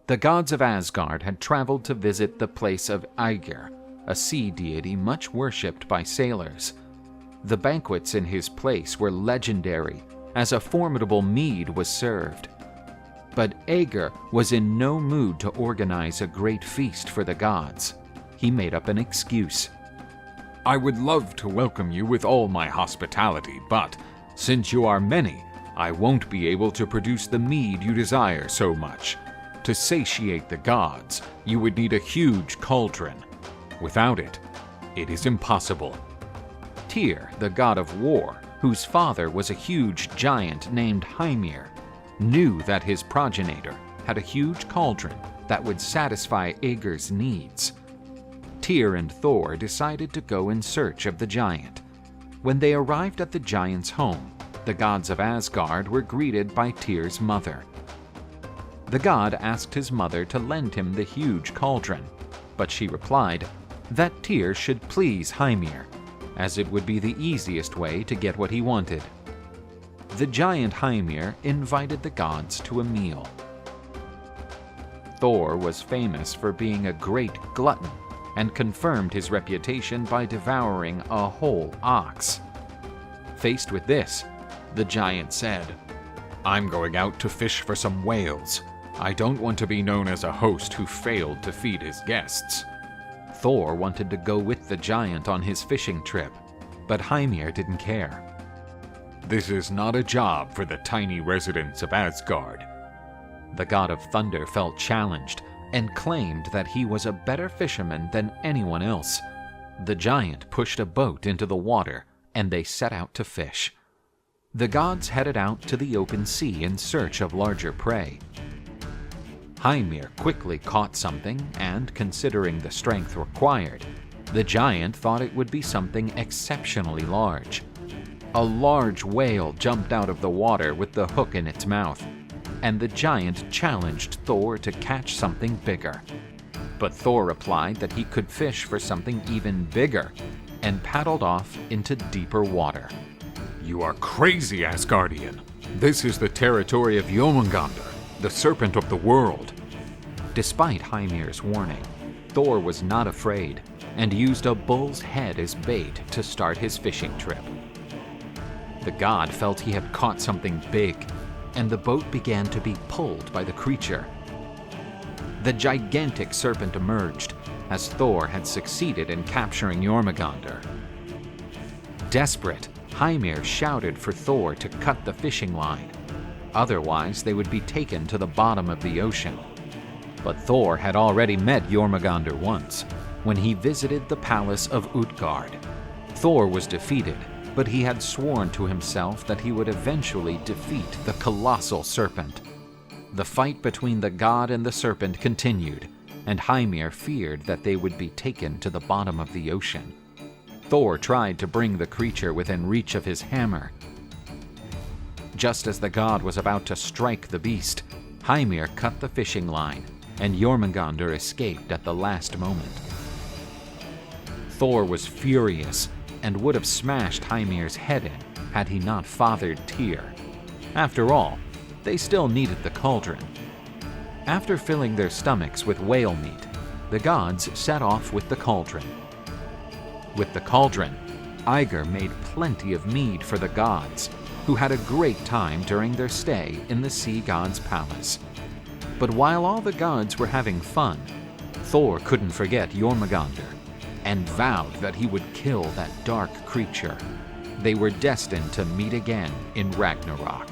The gods of Asgard had traveled to visit the place of Aegir, a sea deity much worshipped by sailors. The banquets in his place were legendary, as a formidable mead was served. But Aegir was in no mood to organize a great feast for the gods. He made up an excuse. I would love to welcome you with all my hospitality, but since you are many, I won't be able to produce the mead you desire so much. To satiate the gods, you would need a huge cauldron. Without it, it is impossible. Tyr, the god of war, whose father was a huge giant named Hymir, knew that his progenitor had a huge cauldron that would satisfy Aegir's needs. Tyr and Thor decided to go in search of the giant. When they arrived at the giant's home, the gods of Asgard were greeted by Tyr's mother. The god asked his mother to lend him the huge cauldron, but she replied that Tyr should please Hymir, as it would be the easiest way to get what he wanted. The giant Hymir invited the gods to a meal. Thor was famous for being a great glutton and confirmed his reputation by devouring a whole ox. Faced with this, the giant said, I'm going out to fish for some whales. I don't want to be known as a host who failed to feed his guests. Thor wanted to go with the giant on his fishing trip, but Hymir didn't care. This is not a job for the tiny residents of Asgard. The god of thunder felt challenged and claimed that he was a better fisherman than anyone else. The giant pushed a boat into the water and they set out to fish. The gods headed out to the open sea in search of larger prey. Hymir quickly caught something, and considering the strength required, the giant thought it would be something exceptionally large. A large whale jumped out of the water with the hook in its mouth, and the giant challenged Thor to catch something bigger. But Thor replied that he could fish for something even bigger, and paddled off into deeper water. You are crazy, Asgardian. This is the territory of Jormungand, the Serpent of the world. Despite Hymir's warning, Thor was not afraid and used a bull's head as bait to start his fishing trip. The god felt he had caught something big, and the boat began to be pulled by the creature. The gigantic serpent emerged, as Thor had succeeded in capturing Jormungand. Desperate, Hymir shouted for Thor to cut the fishing line. Otherwise, they would be taken to the bottom of the ocean. But Thor had already met Jormungand once, when he visited the palace of Utgard. Thor was defeated, but he had sworn to himself that he would eventually defeat the colossal serpent. The fight between the god and the serpent continued, and Hymir feared that they would be taken to the bottom of the ocean. Thor tried to bring the creature within reach of his hammer. Just as the god was about to strike the beast, Hymir cut the fishing line, and Jormungand escaped at the last moment. Thor was furious and would have smashed Hymir's head in had he not fathered Tyr. After all, they still needed the cauldron. After filling their stomachs with whale meat, the gods set off with the cauldron. With the cauldron, Aegir made plenty of mead for the gods, who had a great time during their stay in the sea god's palace. But while all the gods were having fun, Thor couldn't forget Jormungand and vowed that he would kill that dark creature. They were destined to meet again in Ragnarok.